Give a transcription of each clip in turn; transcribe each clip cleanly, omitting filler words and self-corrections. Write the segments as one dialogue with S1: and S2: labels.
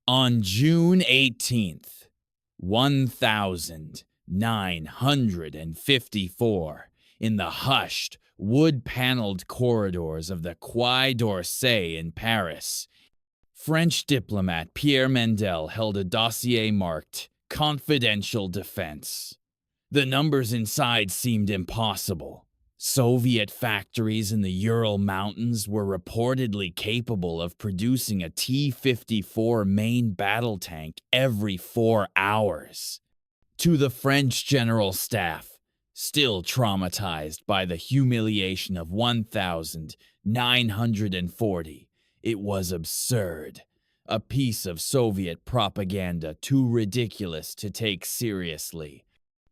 S1: On June 18th, 1954, in the hushed, wood-paneled corridors of the Quai d'Orsay in Paris, French diplomat Pierre Mendel held a dossier marked Confidential Defense. The numbers inside seemed impossible. Soviet factories in the Ural Mountains were reportedly capable of producing a T-54 main battle tank every 4 hours. To the French General Staff, still traumatized by the humiliation of 1940, it was absurd, a piece of Soviet propaganda too ridiculous to take seriously.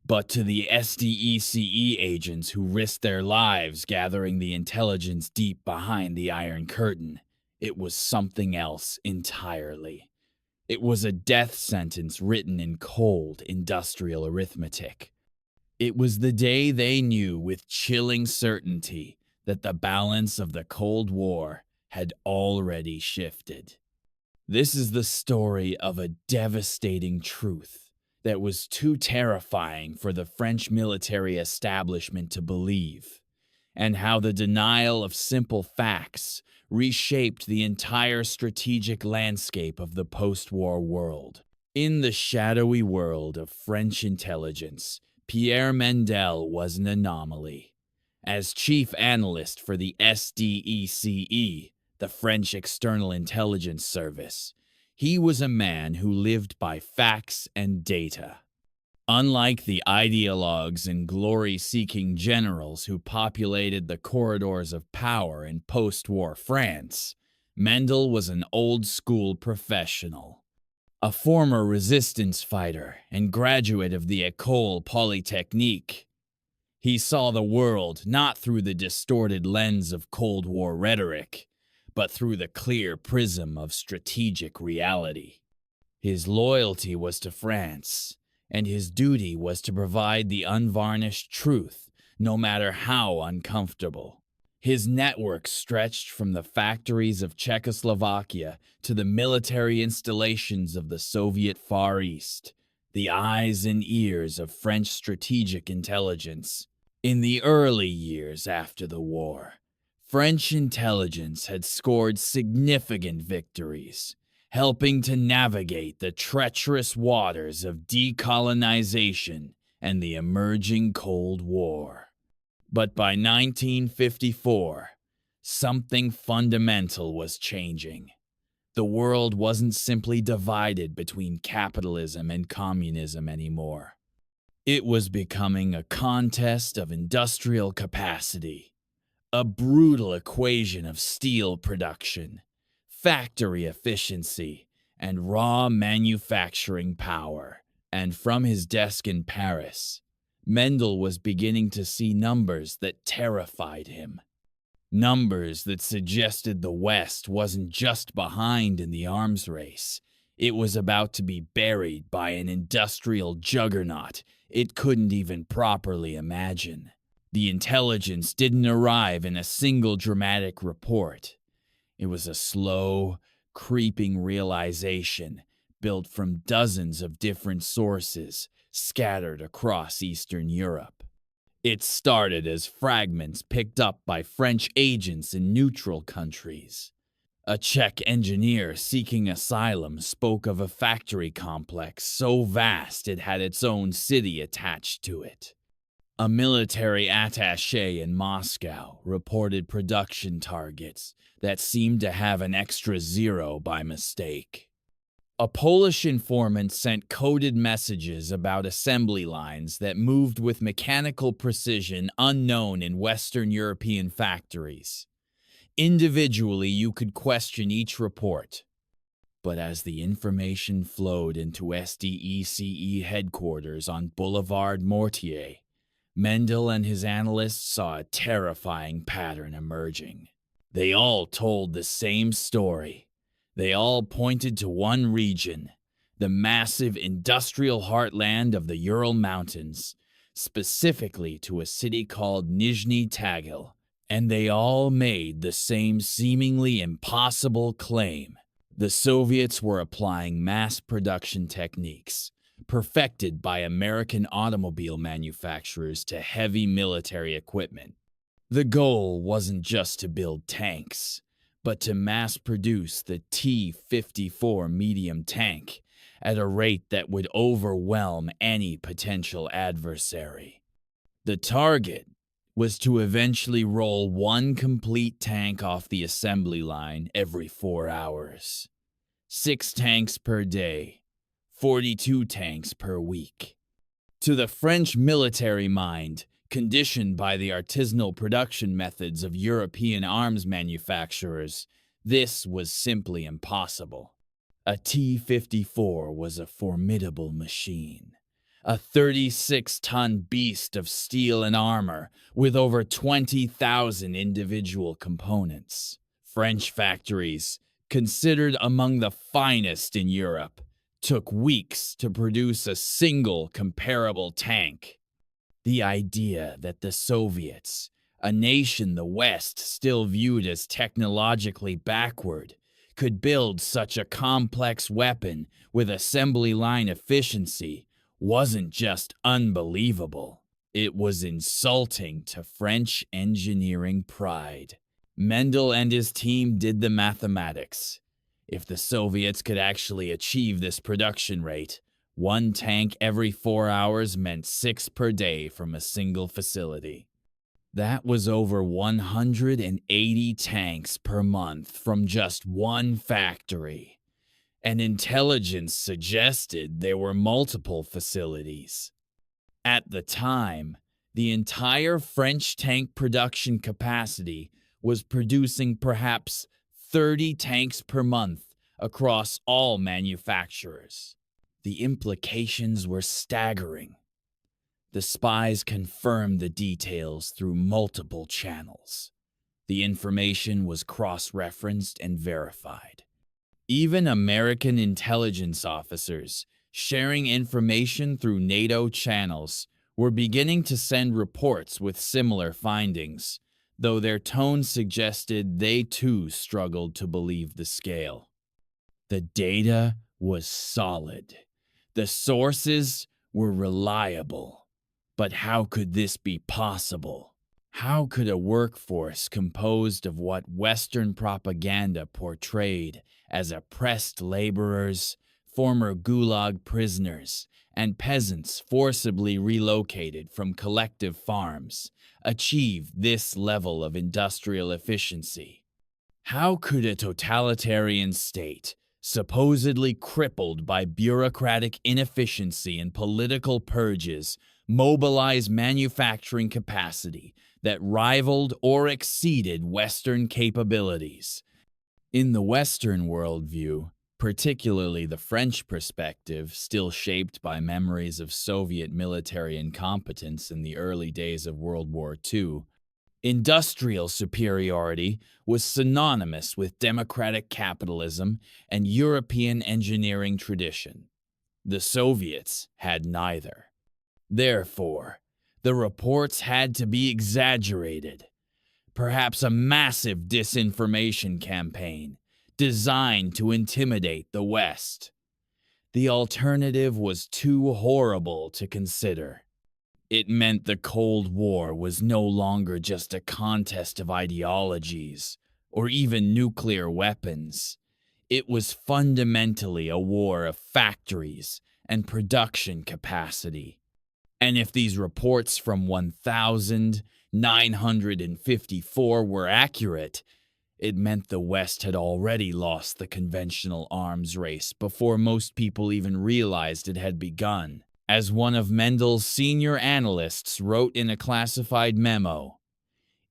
S1: But to the SDECE agents who risked their lives gathering the intelligence deep behind the Iron Curtain, it was something else entirely. It was a death sentence written in cold industrial arithmetic. It was the day they knew with chilling certainty that the balance of the Cold War had already shifted. This is the story of a devastating truth that was too terrifying for the French military establishment to believe, and how the denial of simple facts reshaped the entire strategic landscape of the post-war world. In the shadowy world of French intelligence, Pierre Mendel was an anomaly. As chief analyst for the SDECE, the French External Intelligence Service, he was a man who lived by facts and data. Unlike the ideologues and glory-seeking generals who populated the corridors of power in post-war France, Mendel was an old-school professional. A former resistance fighter and graduate of the École Polytechnique, he saw the world not through the distorted lens of Cold War rhetoric, but through the clear prism of strategic reality. His loyalty was to France, and his duty was to provide the unvarnished truth, no matter how uncomfortable. His network stretched from the factories of Czechoslovakia to the military installations of the Soviet Far East, the eyes and ears of French strategic intelligence. In the early years after the war, French intelligence had scored significant victories, helping to navigate the treacherous waters of decolonization and the emerging Cold War. But by 1954, something fundamental was changing. The world wasn't simply divided between capitalism and communism anymore. It was becoming a contest of industrial capacity. A brutal equation of steel production, factory efficiency, and raw manufacturing power. And from his desk in Paris, Mendel was beginning to see numbers that terrified him. Numbers that suggested the West wasn't just behind in the arms race. It was about to be buried by an industrial juggernaut it couldn't even properly imagine. The intelligence didn't arrive in a single dramatic report. It was a slow, creeping realization built from dozens of different sources scattered across Eastern Europe. It started as fragments picked up by French agents in neutral countries. A Czech engineer seeking asylum spoke of a factory complex so vast it had its own city attached to it. A military attaché in Moscow reported production targets that seemed to have an extra zero by mistake. A Polish informant sent coded messages about assembly lines that moved with mechanical precision unknown in Western European factories. Individually, you could question each report. But as the information flowed into SDECE headquarters on Boulevard Mortier, Mendel and his analysts saw a terrifying pattern emerging. They all told the same story. They all pointed to one region, the massive industrial heartland of the Ural Mountains, specifically to a city called Nizhny Tagil, and they all made the same seemingly impossible claim. The Soviets were applying mass production techniques, perfected by American automobile manufacturers to heavy military equipment. The goal wasn't just to build tanks, but to mass produce the T-54 medium tank at a rate that would overwhelm any potential adversary. The target was to eventually roll one complete tank off the assembly line every 4 hours. 6 tanks per day, 42 tanks per week. To the French military mind, conditioned by the artisanal production methods of European arms manufacturers, this was simply impossible. A T-54 was a formidable machine, a 36-ton beast of steel and armor with over 20,000 individual components. French factories, considered among the finest in Europe, took weeks to produce a single comparable tank. The idea that the Soviets, a nation the West still viewed as technologically backward, could build such a complex weapon with assembly line efficiency wasn't just unbelievable. It was insulting to French engineering pride. Mendel and his team did the mathematics. If the Soviets could actually achieve this production rate, one tank every 4 hours meant 6 per day from a single facility. That was over 180 tanks per month from just one factory. And intelligence suggested there were multiple facilities. At the time, the entire French tank production capacity was producing perhaps 30 tanks per month across all manufacturers. The implications were staggering. The spies confirmed the details through multiple channels. The information was cross-referenced and verified. Even American intelligence officers, sharing information through NATO channels, were beginning to send reports with similar findings, though their tone suggested they too struggled to believe the scale. The data was solid. The sources were reliable. But how could this be possible? How could a workforce composed of what Western propaganda portrayed as oppressed laborers, former Gulag prisoners, and peasants forcibly relocated from collective farms achieve this level of industrial efficiency? How could a totalitarian state, supposedly crippled by bureaucratic inefficiency and political purges, mobilize manufacturing capacity that rivaled or exceeded Western capabilities? In the Western worldview, particularly the French perspective, still shaped by memories of Soviet military incompetence in the early days of World War II, industrial superiority was synonymous with democratic capitalism and European engineering tradition. The Soviets had neither. Therefore, the reports had to be exaggerated. Perhaps a massive disinformation campaign designed to intimidate the West. The alternative was too horrible to consider. It meant the Cold War was no longer just a contest of ideologies or even nuclear weapons. It was fundamentally a war of factories and production capacity. And if these reports from 1954 were accurate, it meant the West had already lost the conventional arms race before most people even realized it had begun. As one of Mendel's senior analysts wrote in a classified memo,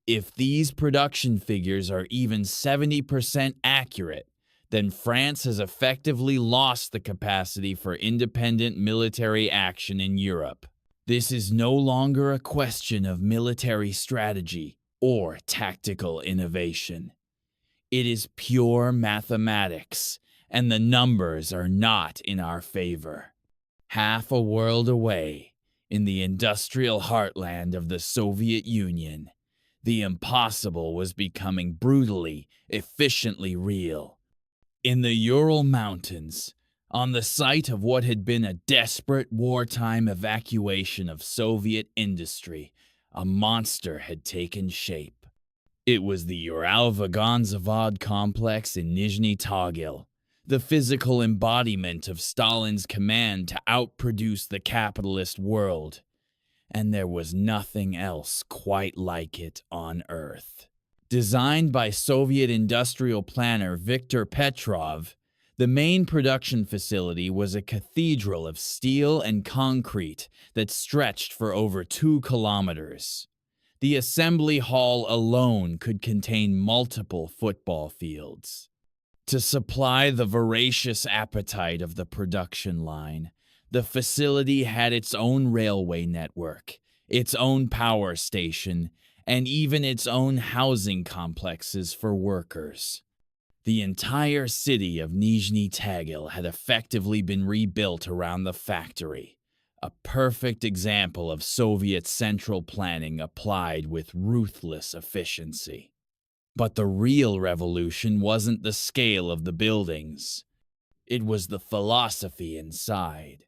S1: if these production figures are even 70% accurate, then France has effectively lost the capacity for independent military action in Europe. This is no longer a question of military strategy or tactical innovation. It is pure mathematics, and the numbers are not in our favor. Half a world away, in the industrial heartland of the Soviet Union, the impossible was becoming brutally, efficiently real. In the Ural Mountains, on the site of what had been a desperate wartime evacuation of Soviet industry, a monster had taken shape. It was the Ural-Vagonzavod complex in Nizhny Tagil, the physical embodiment of Stalin's command to outproduce the capitalist world. And there was nothing else quite like it on Earth. Designed by Soviet industrial planner Viktor Petrov, the main production facility was a cathedral of steel and concrete that stretched for over 2 kilometers. The assembly hall alone could contain multiple football fields. To supply the voracious appetite of the production line, the facility had its own railway network, its own power station, and even its own housing complexes for workers. The entire city of Nizhny Tagil had effectively been rebuilt around the factory, a perfect example of Soviet central planning applied with ruthless efficiency. But the real revolution wasn't the scale of the buildings. It was the philosophy inside.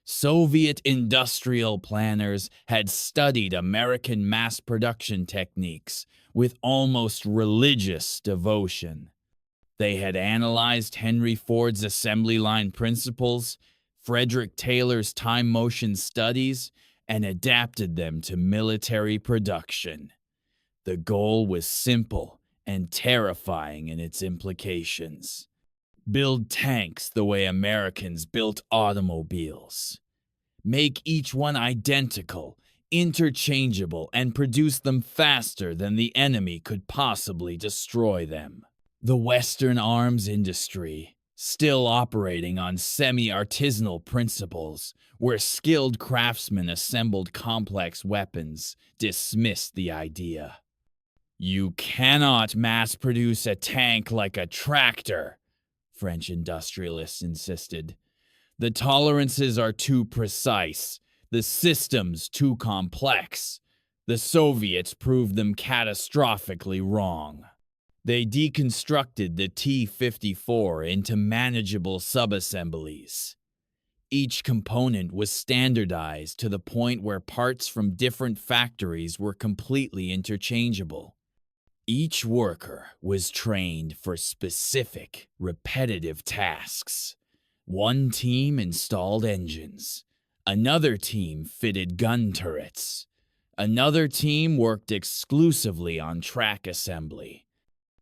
S1: Soviet industrial planners had studied American mass production techniques with almost religious devotion. They had analyzed Henry Ford's assembly line principles, Frederick Taylor's time motion studies, and adapted them to military production. The goal was simple and terrifying in its implications. Build tanks the way Americans built automobiles. Make each one identical, interchangeable, and produce them faster than the enemy could possibly destroy them. The Western arms industry, still operating on semi-artisanal principles, where skilled craftsmen assembled complex weapons, dismissed the idea. You cannot mass-produce a tank like a tractor, French industrialists insisted. The tolerances are too precise, the systems too complex. The Soviets proved them catastrophically wrong. They deconstructed the T-54 into manageable subassemblies. Each component was standardized to the point where parts from different factories were completely interchangeable. Each worker was trained for specific, repetitive tasks. One team installed engines. Another team fitted gun turrets. Another team worked exclusively on track assembly.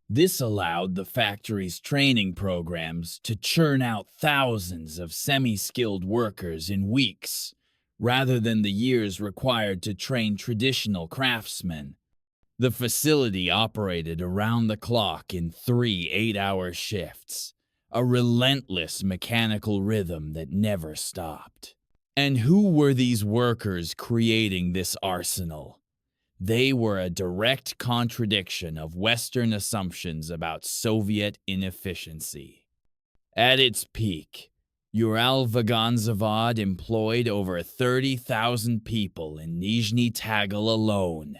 S1: This allowed the factory's training programs to churn out thousands of semi-skilled workers in weeks, rather than the years required to train traditional craftsmen. The facility operated around the clock in 3 8-hour shifts, a relentless mechanical rhythm that never stopped. And who were these workers creating this arsenal? They were a direct contradiction of Western assumptions about Soviet inefficiency. At its peak, Ural-Vagonzavod employed over 30,000 people in Nizhny Tagil alone.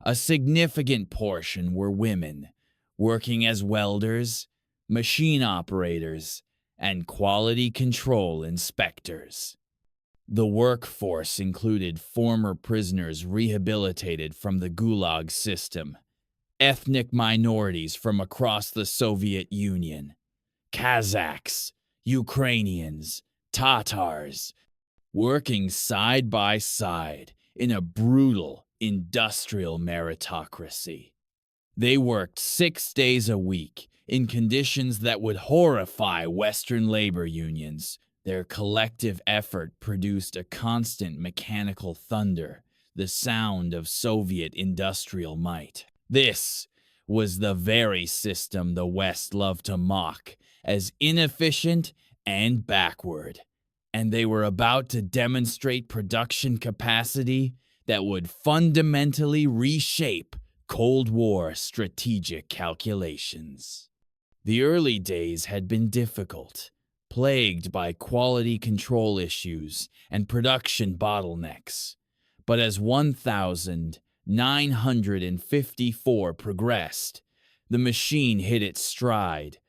S1: A significant portion were women, working as welders, machine operators, and quality control inspectors. The workforce included former prisoners rehabilitated from the Gulag system, ethnic minorities from across the Soviet Union, Kazakhs, Ukrainians, Tatars, working side by side in a brutal industrial meritocracy. They worked 6 days a week in conditions that would horrify Western labor unions. Their collective effort produced a constant mechanical thunder, the sound of Soviet industrial might. This was the very system the West loved to mock as inefficient and backward, and they were about to demonstrate production capacity that would fundamentally reshape Cold War strategic calculations. The early days had been difficult, plagued by quality control issues and production bottlenecks. But as 1954 progressed, the machine hit its stride.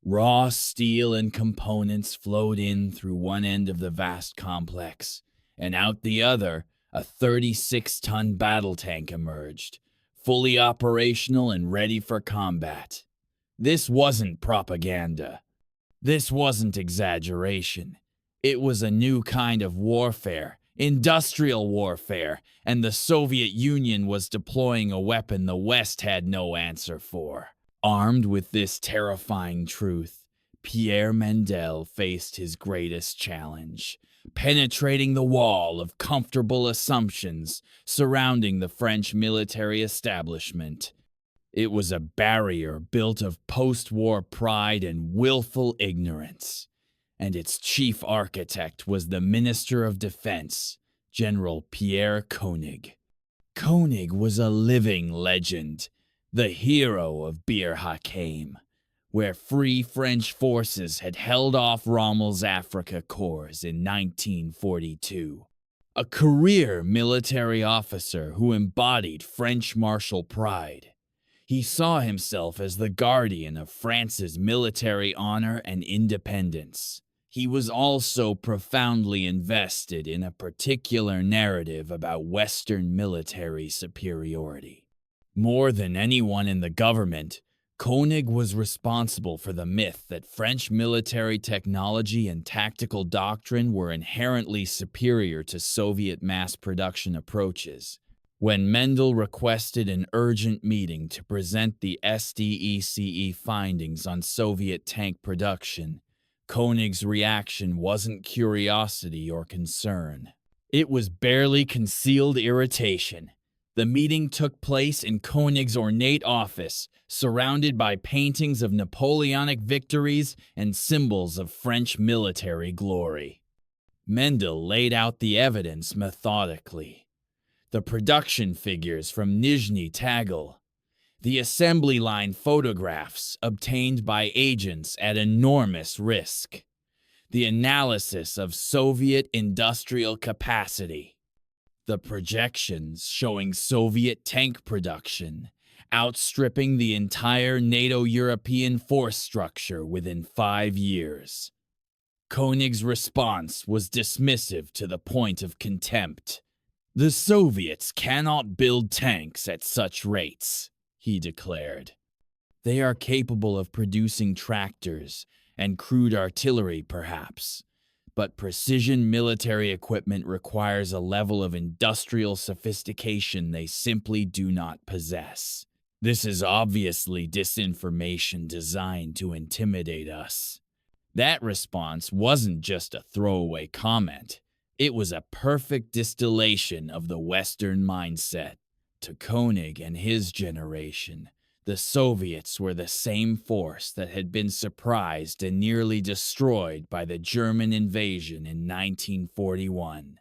S1: Raw steel and components flowed in through one end of the vast complex, and out the other, a 36-ton battle tank emerged, fully operational and ready for combat. This wasn't propaganda. This wasn't exaggeration. It was a new kind of warfare, industrial warfare, and the Soviet Union was deploying a weapon the West had no answer for. Armed with this terrifying truth, Pierre Mendel faced his greatest challenge, penetrating the wall of comfortable assumptions surrounding the French military establishment. It was a barrier built of post-war pride and willful ignorance, and its chief architect was the Minister of Defense, General Pierre Koenig. Koenig was a living legend, the hero of Bir Hakeim, where Free French forces had held off Rommel's Afrika Korps in 1942. A career military officer who embodied French martial pride. He saw himself as the guardian of France's military honor and independence. He was also profoundly invested in a particular narrative about Western military superiority. More than anyone in the government, Koenig was responsible for the myth that French military technology and tactical doctrine were inherently superior to Soviet mass production approaches. When Mendel requested an urgent meeting to present the SDECE findings on Soviet tank production, Koenig's reaction wasn't curiosity or concern. It was barely concealed irritation. The meeting took place in Koenig's ornate office, surrounded by paintings of Napoleonic victories and symbols of French military glory. Mendel laid out the evidence methodically. The production figures from Nizhny Tagil, the assembly line photographs obtained by agents at enormous risk, the analysis of Soviet industrial capacity, the projections showing Soviet tank production outstripping the entire NATO European force structure within 5 years. Koenig's response was dismissive to the point of contempt. "The Soviets cannot build tanks at such rates," he declared. "They are capable of producing tractors and crude artillery, perhaps, but precision military equipment requires a level of industrial sophistication they simply do not possess. This is obviously disinformation designed to intimidate us." That response wasn't just a throwaway comment. It was a perfect distillation of the Western mindset. To Koenig and his generation, the Soviets were the same force that had been surprised and nearly destroyed by the German invasion in 1941.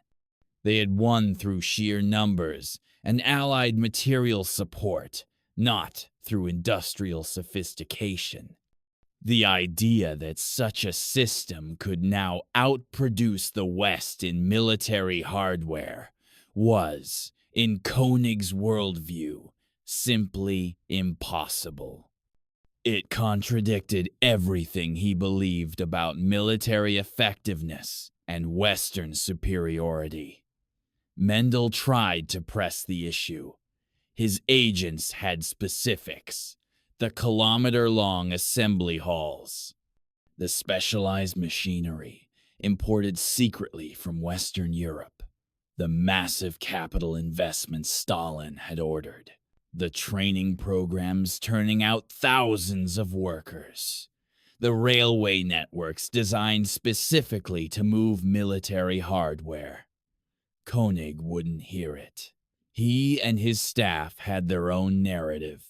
S1: They had won through sheer numbers and Allied material support, not through industrial sophistication. The idea that such a system could now outproduce the West in military hardware was, in Koenig's worldview, simply impossible. It contradicted everything he believed about military effectiveness and Western superiority. Mendel tried to press the issue. His agents had specifics. The kilometer-long assembly halls, the specialized machinery imported secretly from Western Europe, the massive capital investments Stalin had ordered, the training programs turning out thousands of workers, the railway networks designed specifically to move military hardware. Koenig wouldn't hear it. He and his staff had their own narrative,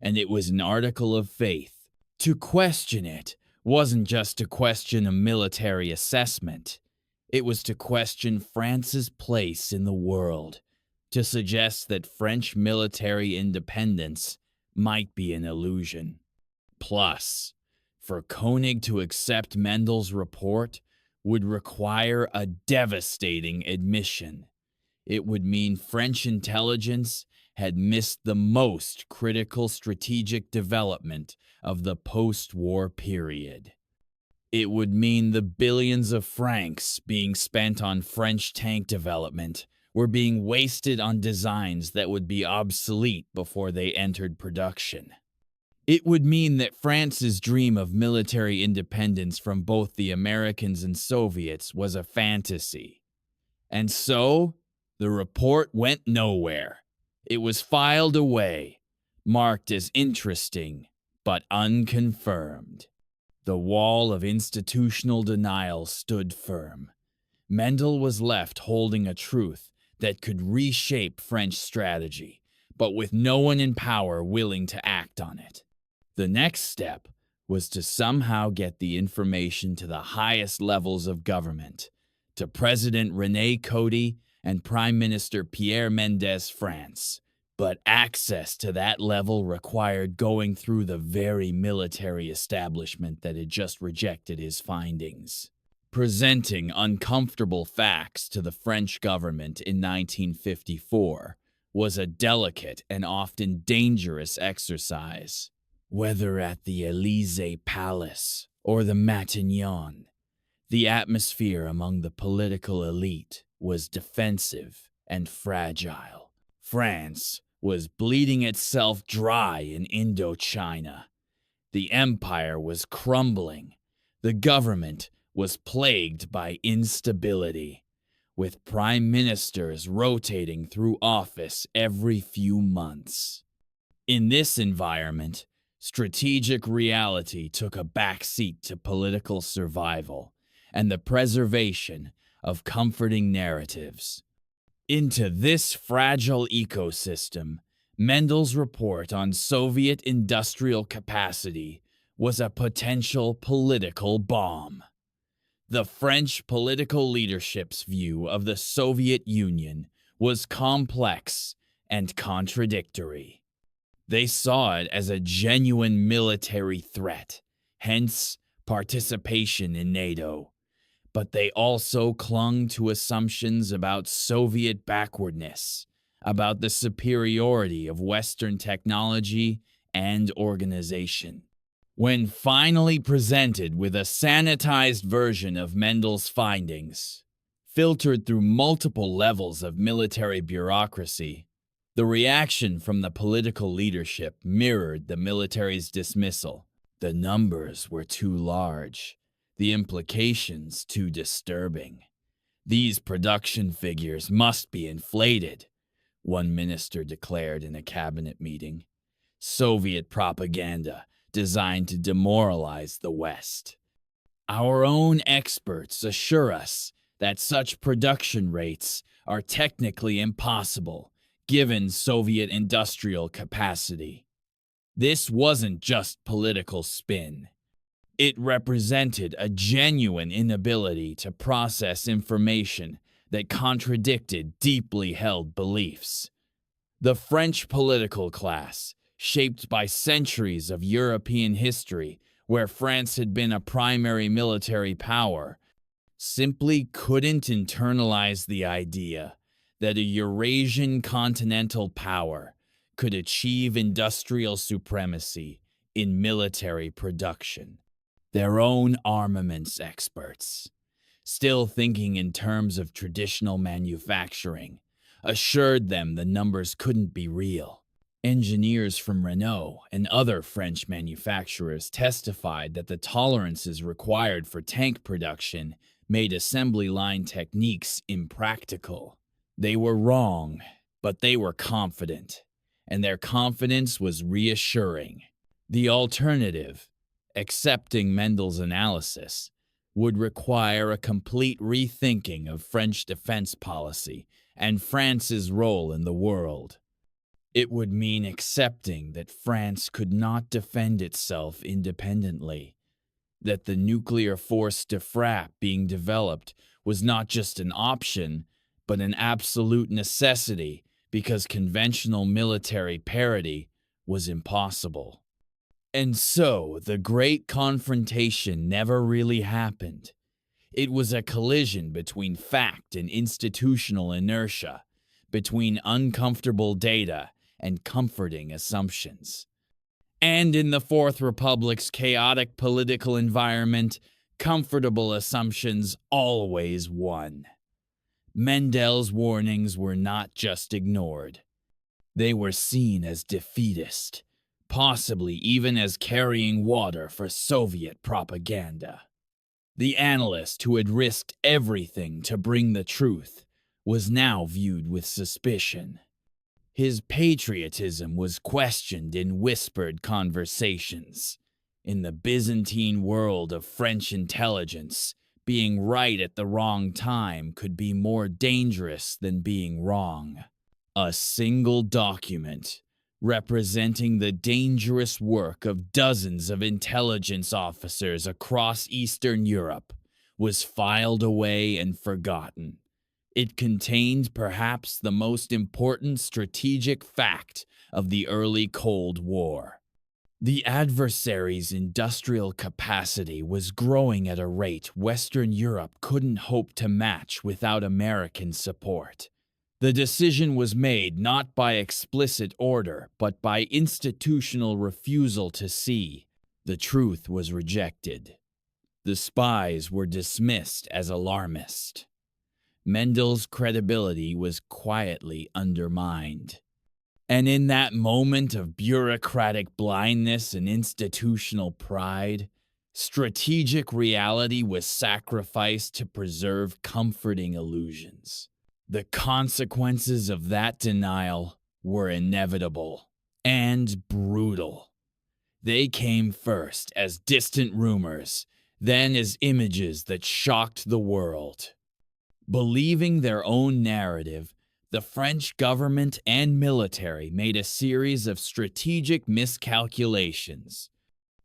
S1: and it was an article of faith. To question it wasn't just to question a military assessment. It was to question France's place in the world, to suggest that French military independence might be an illusion. Plus, for Koenig to accept Mendel's report would require a devastating admission. It would mean French intelligence had missed the most critical strategic development of the post-war period. It would mean the billions of francs being spent on French tank development were being wasted on designs that would be obsolete before they entered production. It would mean that France's dream of military independence from both the Americans and Soviets was a fantasy. And so, the report went nowhere. It was filed away, marked as interesting, but unconfirmed. The wall of institutional denial stood firm. Mendel was left holding a truth that could reshape French strategy, but with no one in power willing to act on it. The next step was to somehow get the information to the highest levels of government, to President René Coty and Prime Minister Pierre Mendel France. But access to that level required going through the very military establishment that had just rejected his findings. Presenting uncomfortable facts to the French government in 1954 was a delicate and often dangerous exercise. Whether at the Élysée Palace or the Matignon, the atmosphere among the political elite was defensive and fragile. France was bleeding itself dry in Indochina. The empire was crumbling. The government was plagued by instability, with prime ministers rotating through office every few months. In this environment, strategic reality took a backseat to political survival and the preservation of comforting narratives. Into this fragile ecosystem, Mendel's report on Soviet industrial capacity was a potential political bomb. The French political leadership's view of the Soviet Union was complex and contradictory. They saw it as a genuine military threat, hence participation in NATO. But they also clung to assumptions about Soviet backwardness, about the superiority of Western technology and organization. When finally presented with a sanitized version of Mendel's findings, filtered through multiple levels of military bureaucracy, the reaction from the political leadership mirrored the military's dismissal. The numbers were too large. The implications too disturbing. These production figures must be inflated, one minister declared in a cabinet meeting. Soviet propaganda designed to demoralize the West. Our own experts assure us that such production rates are technically impossible, given Soviet industrial capacity. This wasn't just political spin. It represented a genuine inability to process information that contradicted deeply held beliefs. The French political class, shaped by centuries of European history where France had been a primary military power, simply couldn't internalize the idea that a Eurasian continental power could achieve industrial supremacy in military production. Their own armaments experts, still thinking in terms of traditional manufacturing, assured them the numbers couldn't be real. Engineers from Renault and other French manufacturers testified that the tolerances required for tank production made assembly line techniques impractical. They were wrong, but they were confident, and their confidence was reassuring. The alternative, accepting Mendel's analysis, would require a complete rethinking of French defense policy and France's role in the world. It would mean accepting that France could not defend itself independently, that the nuclear force de frappe being developed was not just an option, but an absolute necessity because conventional military parity was impossible. And so, the great confrontation never really happened. It was a collision between fact and institutional inertia, between uncomfortable data and comforting assumptions. And in the Fourth Republic's chaotic political environment, comfortable assumptions always won. Mendel's warnings were not just ignored. They were seen as defeatist, possibly even as carrying water for Soviet propaganda. The analyst who had risked everything to bring the truth was now viewed with suspicion. His patriotism was questioned in whispered conversations. In the Byzantine world of French intelligence, being right at the wrong time could be more dangerous than being wrong. A single document, representing the dangerous work of dozens of intelligence officers across Eastern Europe, was filed away and forgotten. It contained perhaps the most important strategic fact of the early Cold War. The adversary's industrial capacity was growing at a rate Western Europe couldn't hope to match without American support. The decision was made not by explicit order, but by institutional refusal to see. The truth was rejected. The spies were dismissed as alarmist. Mendel's credibility was quietly undermined. And in that moment of bureaucratic blindness and institutional pride, strategic reality was sacrificed to preserve comforting illusions. The consequences of that denial were inevitable and brutal. They came first as distant rumors, then as images that shocked the world. Believing their own narrative, the French government and military made a series of strategic miscalculations.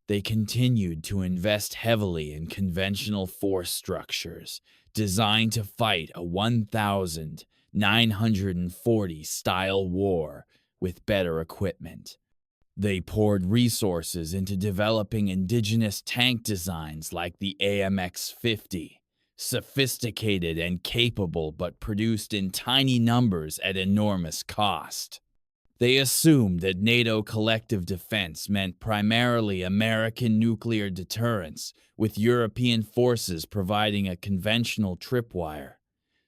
S1: They continued to invest heavily in conventional force structures designed to fight a 1940 style war with better equipment. They poured resources into developing indigenous tank designs like the AMX-50, sophisticated and capable but produced in tiny numbers at enormous cost. They assumed that NATO collective defense meant primarily American nuclear deterrence, with European forces providing a conventional tripwire.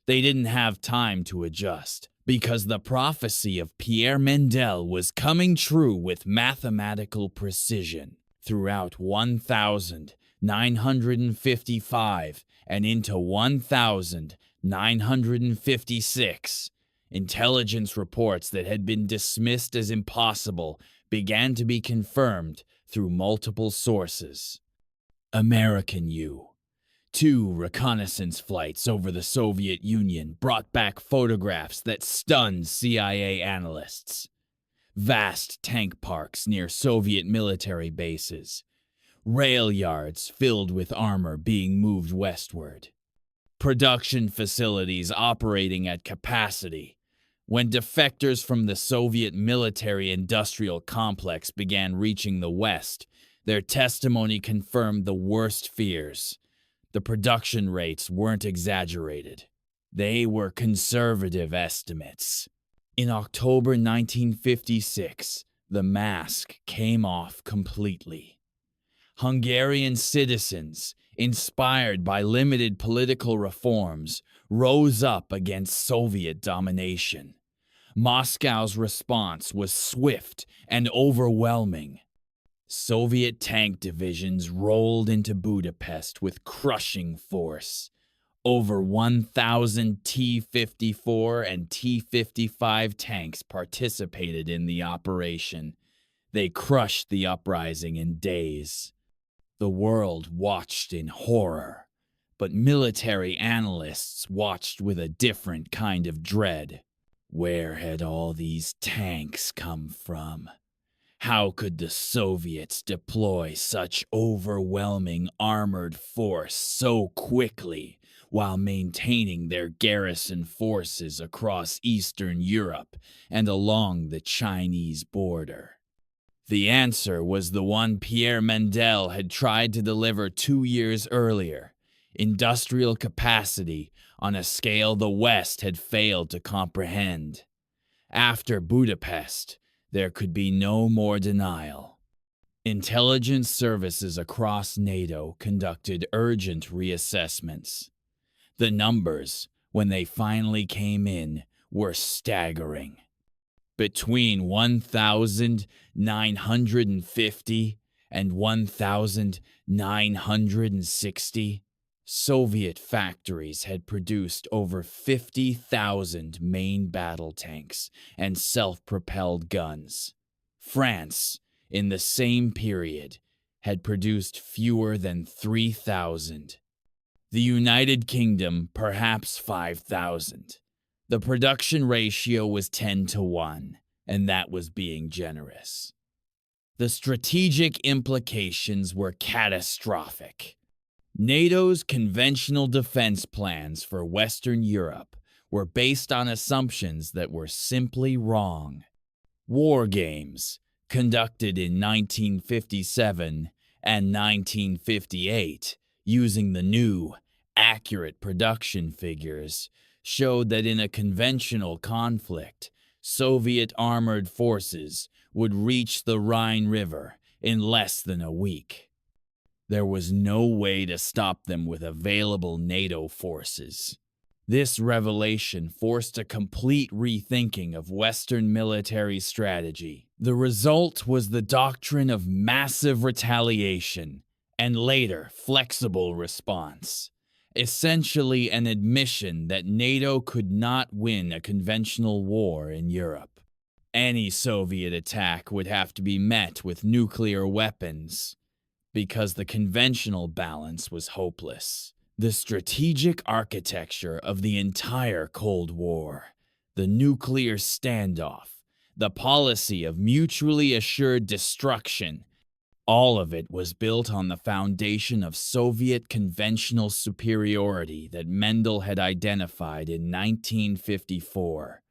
S1: They didn't have time to adjust, because the prophecy of Pierre Mendel was coming true with mathematical precision. Throughout 1955 and into 1956, intelligence reports that had been dismissed as impossible began to be confirmed through multiple sources. American U-2 reconnaissance flights over the Soviet Union brought back photographs that stunned CIA analysts. Vast tank parks near Soviet military bases. Rail yards filled with armor being moved westward. Production facilities operating at capacity. When defectors from the Soviet military-industrial complex began reaching the West, their testimony confirmed the worst fears. The production rates weren't exaggerated. They were conservative estimates. In October 1956, the mask came off completely. Hungarian citizens, inspired by limited political reforms, rose up against Soviet domination. Moscow's response was swift and overwhelming. Soviet tank divisions rolled into Budapest with crushing force. Over 1,000 T-54 and T-55 tanks participated in the operation. They crushed the uprising in days. The world watched in horror, but military analysts watched with a different kind of dread. Where had all these tanks come from? How could the Soviets deploy such overwhelming armored force so quickly while maintaining their garrison forces across Eastern Europe and along the Chinese border? The answer was the one Pierre Mendel had tried to deliver 2 years earlier. industrial capacity on a scale the West had failed to comprehend. After Budapest, there could be no more denial. Intelligence services across NATO conducted urgent reassessments. The numbers, when they finally came in, were staggering. Between 1,950 and 1,960, Soviet factories had produced over 50,000 main battle tanks and self-propelled guns. France, in the same period, had produced fewer than 3,000. The United Kingdom, perhaps 5,000. The production ratio was 10-1, and that was being generous. The strategic implications were catastrophic. NATO's conventional defense plans for Western Europe were based on assumptions that were simply wrong. War games, conducted in 1957 and 1958, using the new, accurate production figures, showed that in a conventional conflict, Soviet armored forces would reach the Rhine River in less than a week. There was no way to stop them with available NATO forces. This revelation forced a complete rethinking of Western military strategy. The result was the doctrine of massive retaliation and later flexible response. Essentially an admission that NATO could not win a conventional war in Europe. Any Soviet attack would have to be met with nuclear weapons, because the conventional balance was hopeless. The strategic architecture of the entire Cold War, the nuclear standoff, the policy of mutually assured destruction, all of it was built on the foundation of Soviet conventional superiority that Mendel had identified in 1954,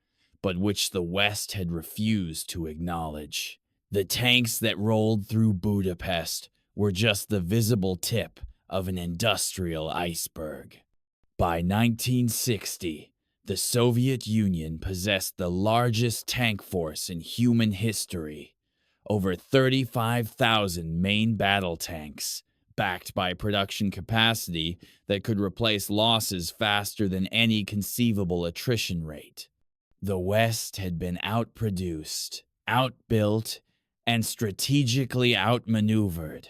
S1: but which the West had refused to acknowledge. The tanks that rolled through Budapest were just the visible tip of an industrial iceberg. By 1960, the Soviet Union possessed the largest tank force in human history. Over 35,000 main battle tanks, backed by production capacity that could replace losses faster than any conceivable attrition rate. The West had been outproduced, outbuilt, and strategically outmaneuvered,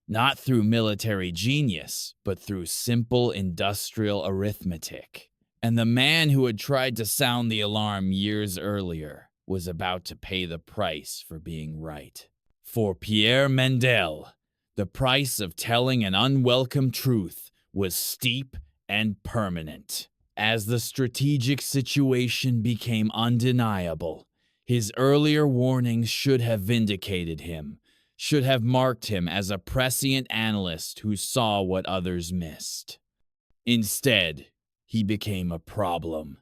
S1: not through military genius, but through simple industrial arithmetic. And the man who had tried to sound the alarm years earlier was about to pay the price for being right. For Pierre Mendel, the price of telling an unwelcome truth was steep and permanent. As the strategic situation became undeniable, his earlier warnings should have vindicated him, should have marked him as a prescient analyst who saw what others missed. Instead, he became a problem.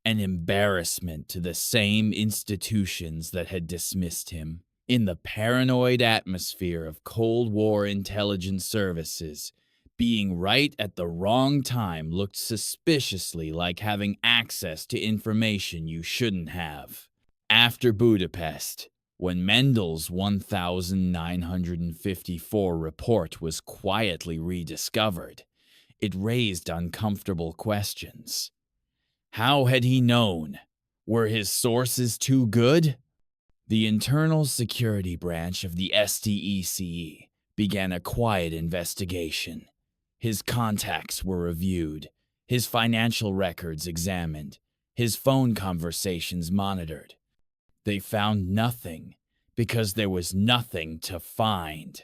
S1: An embarrassment to the same institutions that had dismissed him. In the paranoid atmosphere of Cold War intelligence services, being right at the wrong time looked suspiciously like having access to information you shouldn't have. After Budapest, when Mendel's 1954 report was quietly rediscovered, it raised uncomfortable questions. How had he known? Were his sources too good? The Internal Security Branch of the SDECE began a quiet investigation. His contacts were reviewed, his financial records examined, his phone conversations monitored. They found nothing because there was nothing to find.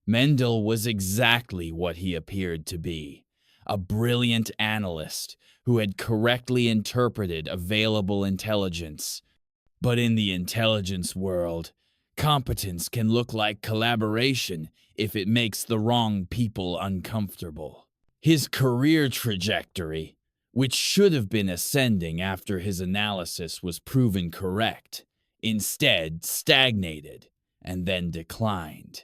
S1: Mendel was exactly what he appeared to be, a brilliant analyst who had correctly interpreted available intelligence. But in the intelligence world, competence can look like collaboration if it makes the wrong people uncomfortable. His career trajectory, which should have been ascending after his analysis was proven correct, instead stagnated and then declined.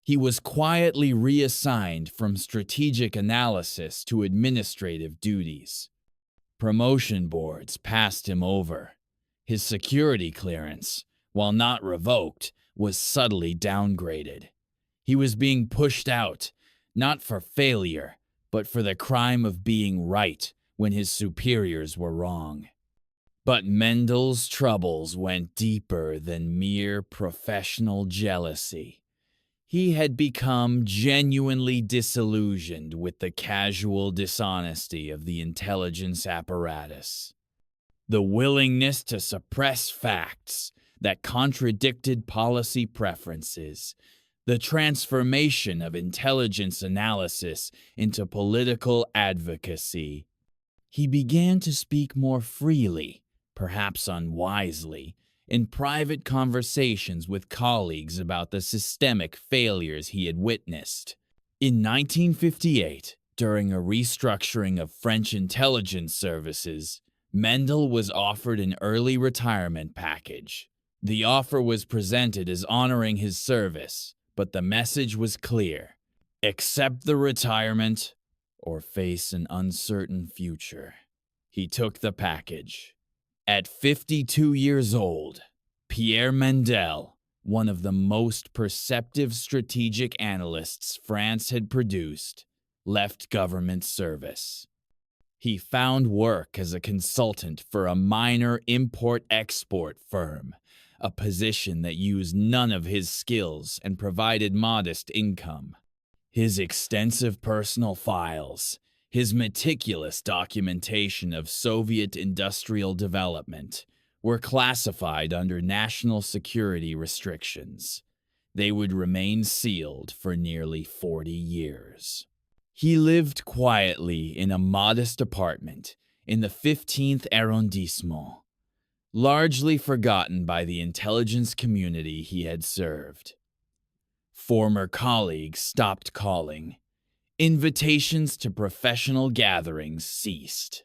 S1: He was quietly reassigned from strategic analysis to administrative duties. Promotion boards passed him over. His security clearance, while not revoked, was subtly downgraded. He was being pushed out, not for failure, but for the crime of being right when his superiors were wrong. But Mendel's troubles went deeper than mere professional jealousy. He had become genuinely disillusioned with the casual dishonesty of the intelligence apparatus. The willingness to suppress facts that contradicted policy preferences, the transformation of intelligence analysis into political advocacy. He began to speak more freely, perhaps unwisely, in private conversations with colleagues about the systemic failures he had witnessed. In 1958, during a restructuring of French intelligence services, Mendel was offered an early retirement package. The offer was presented as honoring his service, but the message was clear: accept the retirement or face an uncertain future. He took the package. At 52 years old, Pierre Mendel, one of the most perceptive strategic analysts France had produced, left government service. He found work as a consultant for a minor import-export firm, a position that used none of his skills and provided modest income. His extensive personal files, his meticulous documentation of Soviet industrial development, were classified under national security restrictions. They would remain sealed for nearly 40 years. He lived quietly in a modest apartment in the 15th arrondissement, largely forgotten by the intelligence community he had served. Former colleagues stopped calling. Invitations to professional gatherings ceased.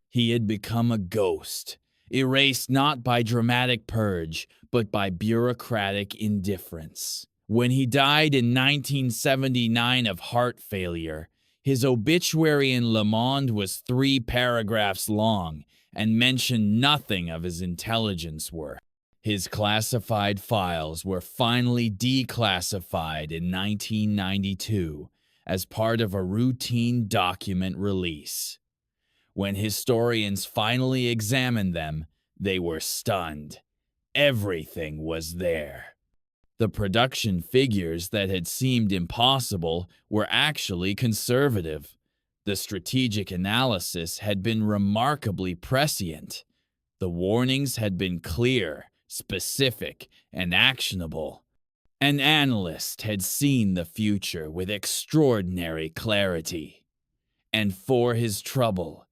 S1: He had become a ghost, erased not by dramatic purge, but by bureaucratic indifference. When he died in 1979 of heart failure, his obituary in Le Monde was 3 paragraphs long and mentioned nothing of his intelligence work. His classified files were finally declassified in 1992 as part of a routine document release. When historians finally examined them, they were stunned. Everything was there. The production figures that had seemed impossible were actually conservative. The strategic analysis had been remarkably prescient. The warnings had been clear, specific, and actionable. An analyst had seen the future with extraordinary clarity. And for his trouble,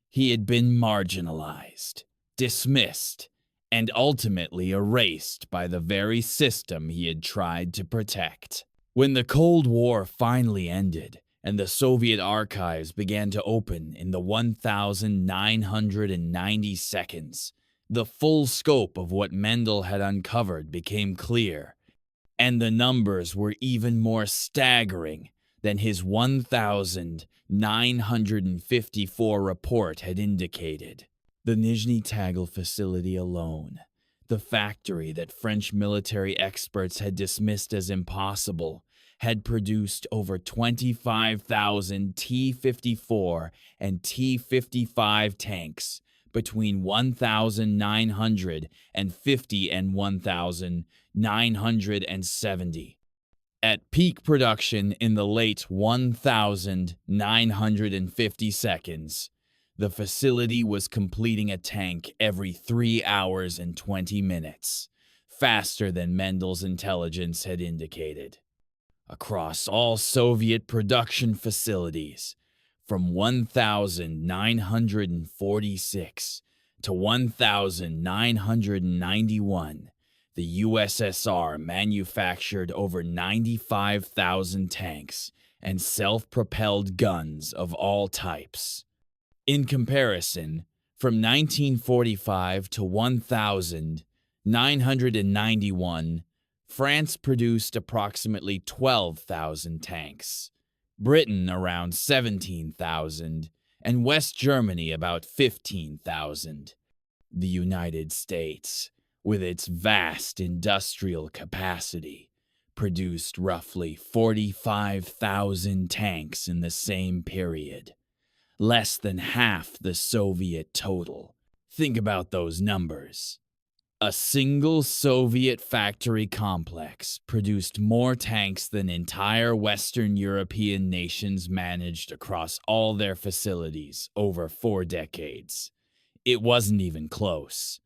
S1: he had been marginalized, dismissed, and ultimately erased by the very system he had tried to protect. When the Cold War finally ended and the Soviet archives began to open in the 1990 seconds, the full scope of what Mendel had uncovered became clear, and the numbers were even more staggering than his 1,954 report had indicated. The Nizhny Tagil facility alone, the factory that French military experts had dismissed as impossible, had produced over 25,000 T-54 and T-55 tanks between 1,950 and 1,970. At peak production in the late 1,950 seconds, the facility was completing a tank every 3 hours and 20 minutes, faster than Mendel's intelligence had indicated. Across all Soviet production facilities, from 1,946 to 1,991, the USSR manufactured over 95,000 tanks and self-propelled guns of all types. In comparison, from 1945 to 1,991, France produced approximately 12,000 tanks, Britain around 17,000, and West Germany about 15,000. The United States, with its vast industrial capacity, produced roughly 45,000 tanks in the same period, less than half the Soviet total. Think about those numbers. A single Soviet factory complex produced more tanks than entire Western European nations managed across all their facilities over 4 decades. It wasn't even close.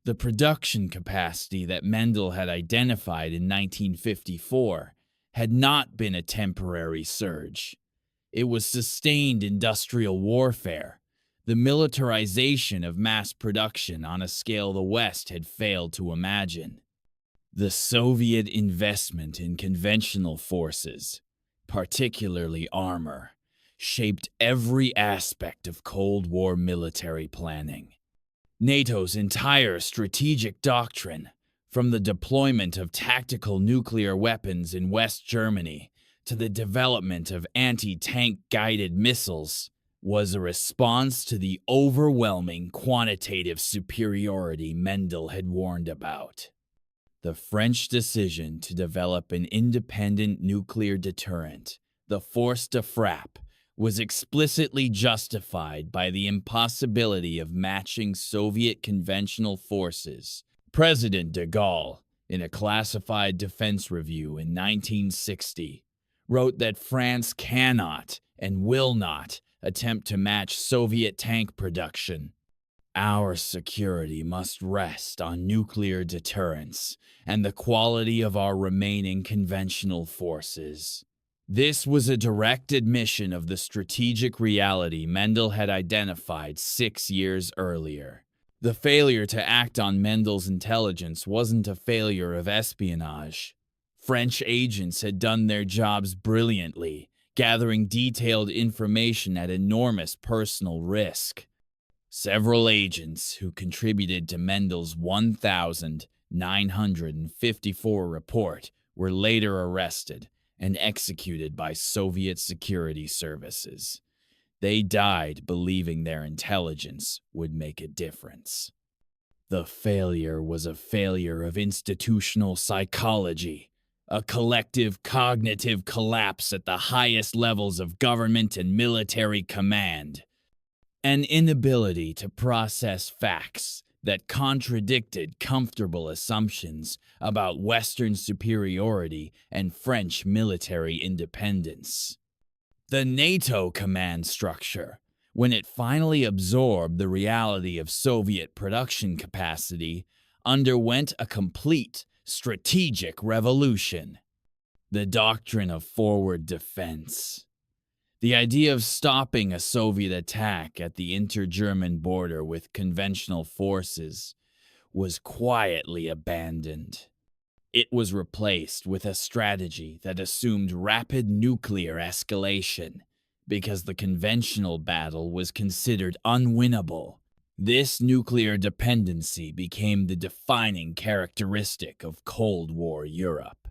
S1: The production capacity that Mendel had identified in 1954 had not been a temporary surge. It was sustained industrial warfare, the militarization of mass production on a scale the West had failed to imagine. The Soviet investment in conventional forces, particularly armor, shaped every aspect of Cold War military planning. NATO's entire strategic doctrine, from the deployment of tactical nuclear weapons in West Germany to the development of anti-tank guided missiles, was a response to the overwhelming quantitative superiority Mendel had warned about. The French decision to develop an independent nuclear deterrent, the force de frappe, was explicitly justified by the impossibility of matching Soviet conventional forces. President de Gaulle, in a classified defense review in 1960, wrote that France cannot and will not attempt to match Soviet tank production. Our security must rest on nuclear deterrence and the quality of our remaining conventional forces. This was a direct admission of the strategic reality Mendel had identified 6 years earlier. The failure to act on Mendel's intelligence wasn't a failure of espionage. French agents had done their jobs brilliantly, gathering detailed information at enormous personal risk. Several agents who contributed to Mendel's 1,954 report were later arrested and executed by Soviet security services. They died believing their intelligence would make a difference. The failure was a failure of institutional psychology, a collective cognitive collapse at the highest levels of government and military command, an inability to process facts that contradicted comfortable assumptions about Western superiority and French military independence. The NATO command structure, when it finally absorbed the reality of Soviet production capacity, underwent a complete strategic revolution. The doctrine of forward defense. The idea of stopping a Soviet attack at the inter-German border with conventional forces was quietly abandoned. It was replaced with a strategy that assumed rapid nuclear escalation because the conventional battle was considered unwinnable. This nuclear dependency became the defining characteristic of Cold War Europe.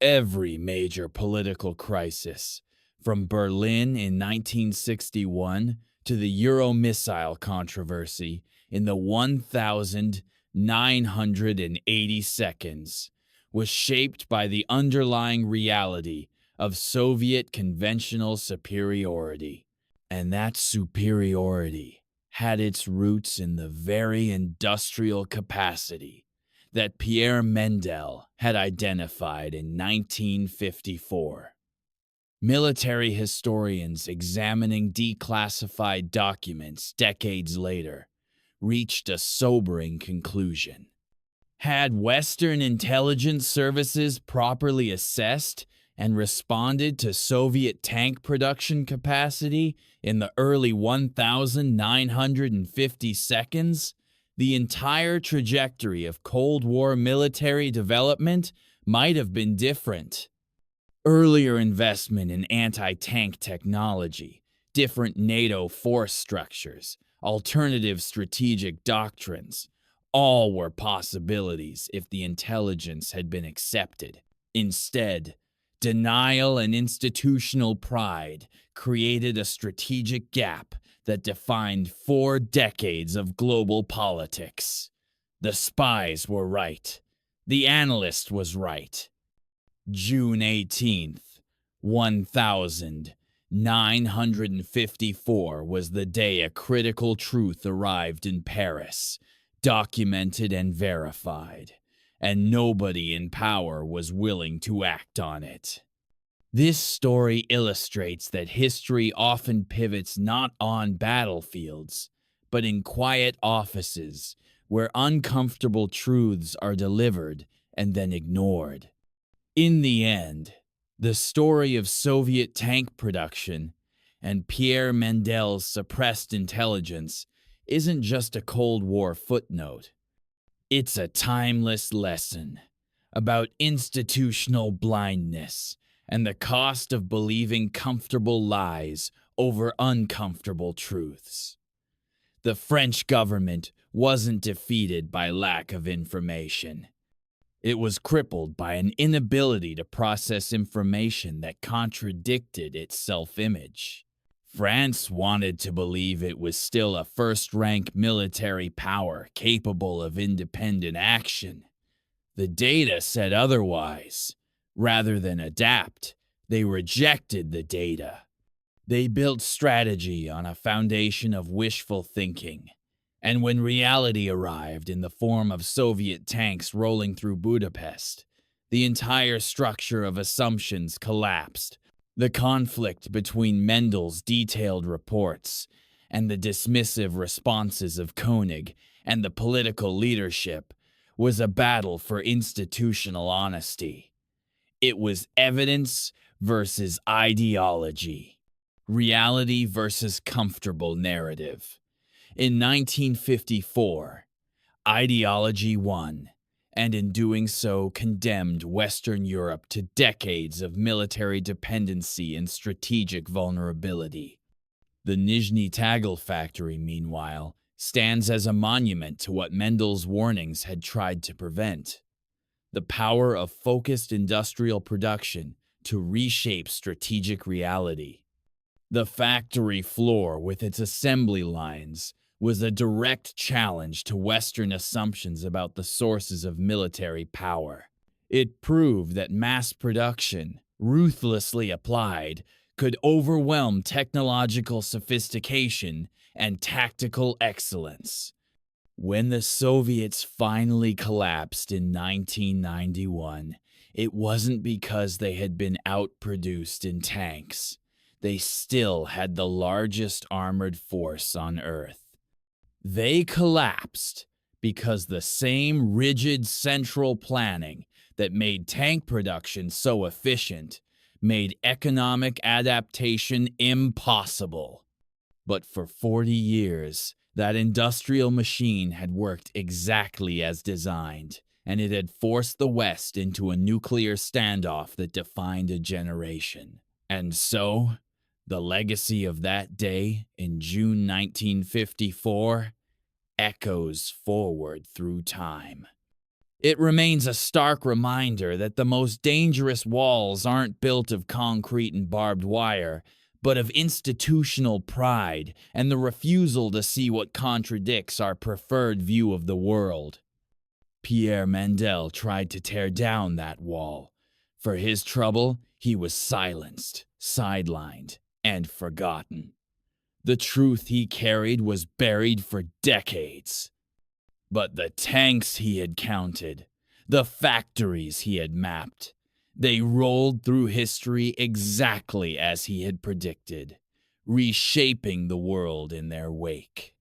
S1: Every major political crisis, from Berlin in 1961 to the Euro missile controversy in the 1,980 seconds, was shaped by the underlying reality of Soviet conventional superiority. And that superiority had its roots in the very industrial capacity that Pierre Mendel had identified in 1954. Military historians examining declassified documents decades later reached a sobering conclusion. Had Western intelligence services properly assessed and responded to Soviet tank production capacity in the early 1,950 seconds, the entire trajectory of Cold War military development might have been different. Earlier investment in anti-tank technology, different NATO force structures, alternative strategic doctrines, All were possibilities if the intelligence had been accepted. Instead, denial and institutional pride created a strategic gap that defined 4 decades of global politics. The spies were right. The analyst was right. June 18th, 1954 was the day a critical truth arrived in Paris, documented and verified, and nobody in power was willing to act on it. This story illustrates that history often pivots not on battlefields, but in quiet offices where uncomfortable truths are delivered and then ignored. In the end, the story of Soviet tank production and Pierre Mendel's suppressed intelligence isn't just a Cold War footnote. It's a timeless lesson about institutional blindness and the cost of believing comfortable lies over uncomfortable truths. The French government wasn't defeated by lack of information. It was crippled by an inability to process information that contradicted its self-image. France wanted to believe it was still a first-rank military power capable of independent action. The data said otherwise. Rather than adapt, they rejected the data. They built strategy on a foundation of wishful thinking. And when reality arrived in the form of Soviet tanks rolling through Budapest, the entire structure of assumptions collapsed. The conflict between Mendel's detailed reports and the dismissive responses of Koenig and the political leadership was a battle for institutional honesty. It was evidence versus ideology, reality versus comfortable narrative. In 1954, ideology won, and in doing so condemned Western Europe to decades of military dependency and strategic vulnerability. The Nizhny Tagil factory, meanwhile, stands as a monument to what Mendel's warnings had tried to prevent: the power of focused industrial production to reshape strategic reality. The factory floor, with its assembly lines, was a direct challenge to Western assumptions about the sources of military power. It proved that mass production, ruthlessly applied, could overwhelm technological sophistication and tactical excellence. When the Soviets finally collapsed in 1991, it wasn't because they had been outproduced in tanks. They still had the largest armored force on Earth. They collapsed because the same rigid central planning that made tank production so efficient made economic adaptation impossible. But for 40 years, that industrial machine had worked exactly as designed, and it had forced the West into a nuclear standoff that defined a generation. And so, the legacy of that day in June 1954 echoes forward through time. It remains a stark reminder that the most dangerous walls aren't built of concrete and barbed wire, but of institutional pride and the refusal to see what contradicts our preferred view of the world. Pierre Mendel tried to tear down that wall. For his trouble, he was silenced, sidelined, and forgotten. The truth he carried was buried for decades. But the tanks he had counted, the factories he had mapped, they rolled through history exactly as he had predicted, reshaping the world in their wake.